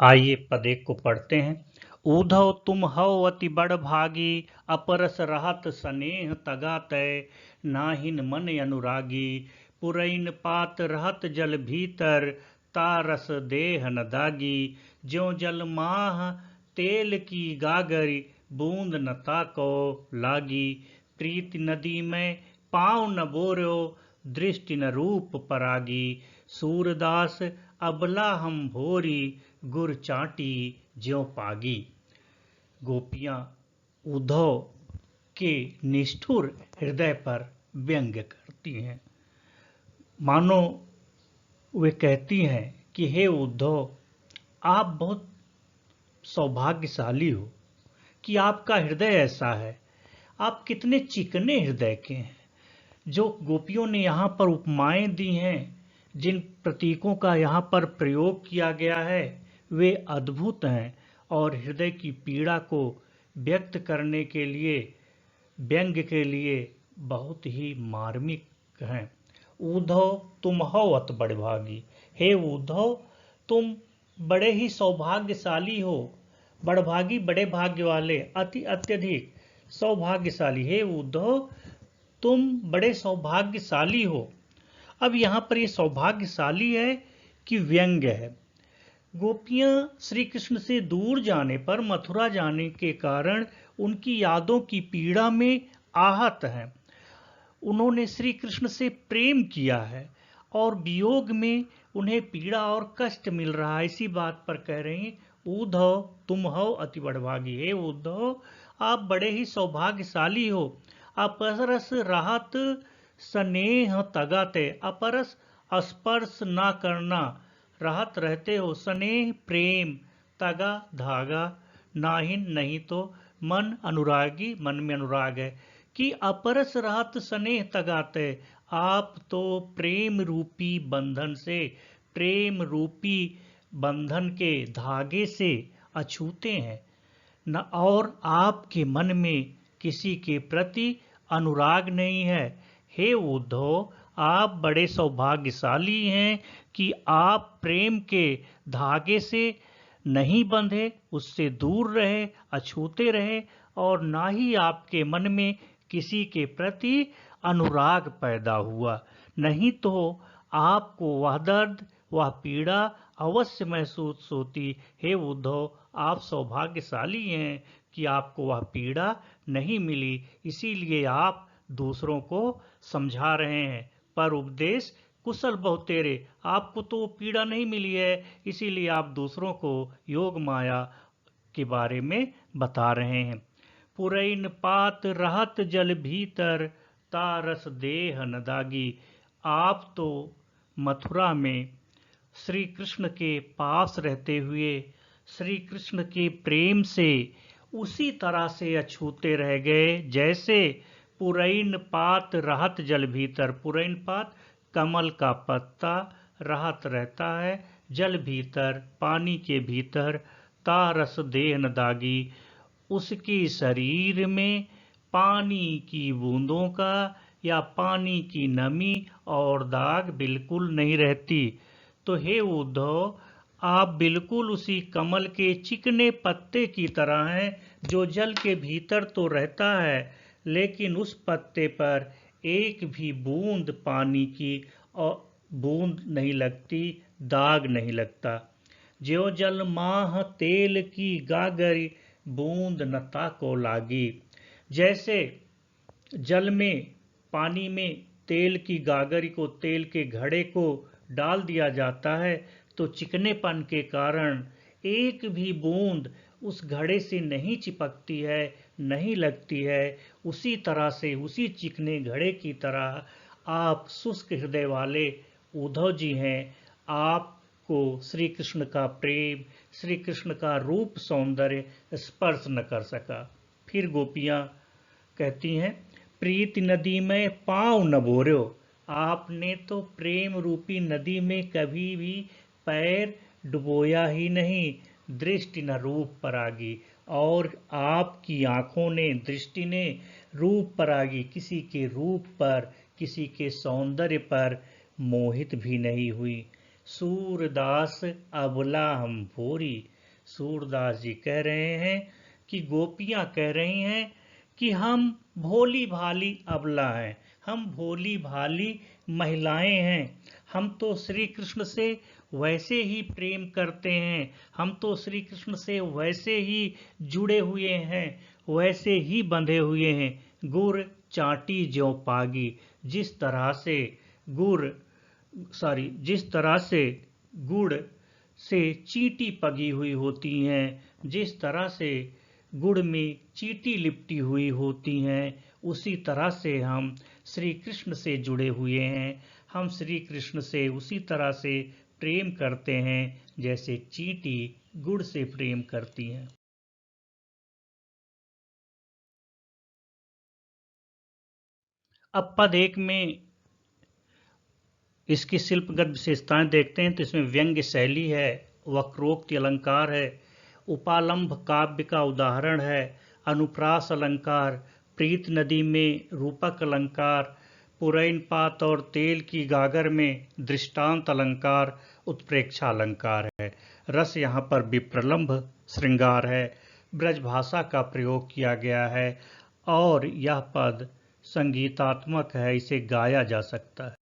आइए पद एक को पढ़ते हैं। ऊधव तुम हव अति बड़ भागी, अपरस रहत स्नेह तगा तय, नाहिन मन अनुरागी, पुरैन पात रहत जल भीतर, तारस देह न दागी, ज्यों जल माह तेल की गागरी, बूंद न ताको लागी, प्रीति नदी में पाँव न बोर्यो, दृष्टि न रूप परागी, सूरदास अबला हम भोरी, गुर चाटी ज्यों पागी। गोपियां उद्धव के निष्ठुर हृदय पर व्यंग्य करती हैं। मानो वे कहती हैं कि हे उद्धव, आप बहुत सौभाग्यशाली हो कि आपका हृदय ऐसा है। आप कितने चिकने हृदय के हैं। जो गोपियों ने यहाँ पर उपमाएं दी हैं, जिन प्रतीकों का यहाँ पर प्रयोग किया गया है, वे अद्भुत हैं और हृदय की पीड़ा को व्यक्त करने के लिए, व्यंग्य के लिए बहुत ही मार्मिक हैं। उद्धव तुम हो अत बड़भागी, हे उद्धव तुम बड़े ही सौभाग्यशाली हो। बड़भागी बड़े भाग्य वाले, अति अत्यधिक सौभाग्यशाली। हे उद्धव तुम बड़े सौभाग्यशाली हो। अब यहाँ पर ये सौभाग्यशाली है कि व्यंग्य है। गोपियां श्री कृष्ण से दूर जाने पर, मथुरा जाने के कारण उनकी यादों की पीड़ा में आहत हैं। उन्होंने श्री कृष्ण से प्रेम किया है और वियोग में उन्हें पीड़ा और कष्ट मिल रहा है। इसी बात पर कह रहे हैं, उद्धव तुम हो अति बड़भागी। हे उद्धव आप बड़े ही सौभाग्यशाली हो। अपरस रहत स्नेह तगाते, अपरस स्पर्श ना करना, रहत रहते हो, स्नेह प्रेम, तगा धागा, नाहिन नहीं तो मन अनुरागी, मन में अनुराग है। कि अपरस रहत स्नेह तगाते, आप तो प्रेम रूपी बंधन से, प्रेम रूपी बंधन के धागे से अछूते हैं न, और आपके मन में किसी के प्रति अनुराग नहीं है। हे उद्धव आप बड़े सौभाग्यशाली हैं कि आप प्रेम के धागे से नहीं बंधे, उससे दूर रहे, अछूते रहे, और ना ही आपके मन में किसी के प्रति अनुराग पैदा हुआ। नहीं तो आपको वह दर्द, वह पीड़ा अवश्य महसूस होती। हे उद्धव आप सौभाग्यशाली हैं कि आपको वह पीड़ा नहीं मिली, इसीलिए आप दूसरों को समझा रहे हैं। पर उपदेश कुशल बहुतेरे, आपको तो पीड़ा नहीं मिली है, इसीलिए आप दूसरों को योग माया के बारे में बता रहे हैं। पुरैन पात रहत जल भीतर, तारस देह न दागी। आप तो मथुरा में श्री कृष्ण के पास रहते हुए श्री कृष्ण के प्रेम से उसी तरह से अछूते रह गए जैसे पुरैन पात रहत जल भीतर। पुरैन पात कमल का पत्ता रहत रहता है जल भीतर, पानी के भीतर, तारस देह न दागी, उसके शरीर में पानी की बूंदों का या पानी की नमी और दाग बिल्कुल नहीं रहती। तो हे उद्धव आप बिल्कुल उसी कमल के चिकने पत्ते की तरह हैं जो जल के भीतर तो रहता है, लेकिन उस पत्ते पर एक भी बूंद पानी की और बूंद नहीं लगती, दाग नहीं लगता। ज्यों जल माह तेल की गागरी, बूंद न ताको लागी। जैसे जल में, पानी में तेल की गागरी को, तेल के घड़े को डाल दिया जाता है तो चिकनेपन के कारण एक भी बूंद उस घड़े से नहीं चिपकती है, नहीं लगती है। उसी तरह से, उसी चिकने घड़े की तरह आप शुष्क हृदय वाले उद्धव जी हैं। आपको श्री कृष्ण का प्रेम, श्री कृष्ण का रूप सौंदर्य स्पर्श न कर सका। फिर गोपियां कहती हैं, प्रीति नदी में पाँव न बोर्यो। आपने तो प्रेम रूपी नदी में कभी भी पैर डुबोया ही नहीं, दृष्टि न रूप परागी, और आपकी आंखों ने, दृष्टि ने रूप परागी, किसी के रूप पर, किसी के सौंदर्य पर मोहित भी नहीं हुई। सूरदास अबला हम भोरी, सूरदास जी कह रहे हैं कि गोपियां कह रही हैं कि हम भोली भाली अबला हैं, हम भोली भाली महिलाएं हैं, हम तो श्री कृष्ण से वैसे ही प्रेम करते हैं, हम तो श्री कृष्ण से वैसे ही जुड़े हुए हैं, वैसे ही बंधे हुए हैं। गुर चाटी ज्यों पागी, जिस तरह से जिस तरह से गुड़ से चींटी पगी हुई होती हैं, जिस तरह से गुड़ में चींटी लिपटी हुई होती हैं, उसी तरह से हम श्री कृष्ण से जुड़े हुए हैं। हम श्री कृष्ण से उसी तरह से प्रेम करते हैं जैसे चींटी गुड़ से प्रेम करती हैं। अब पद एक में इसकी शिल्पगत विशेषताएं देखते हैं तो इसमें व्यंग्य शैली है, वक्रोक्ति अलंकार है, उपालंभ काव्य का उदाहरण है, अनुप्रास अलंकार, प्रीत नदी में रूपक अलंकार, पुरैन पात और तेल की गागर में दृष्टांत अलंकार, उत्प्रेक्षा अलंकार है। रस यहाँ पर विप्रलंभ श्रृंगार है, ब्रज भाषा का प्रयोग किया गया है और यह पद संगीतात्मक है, इसे गाया जा सकता है।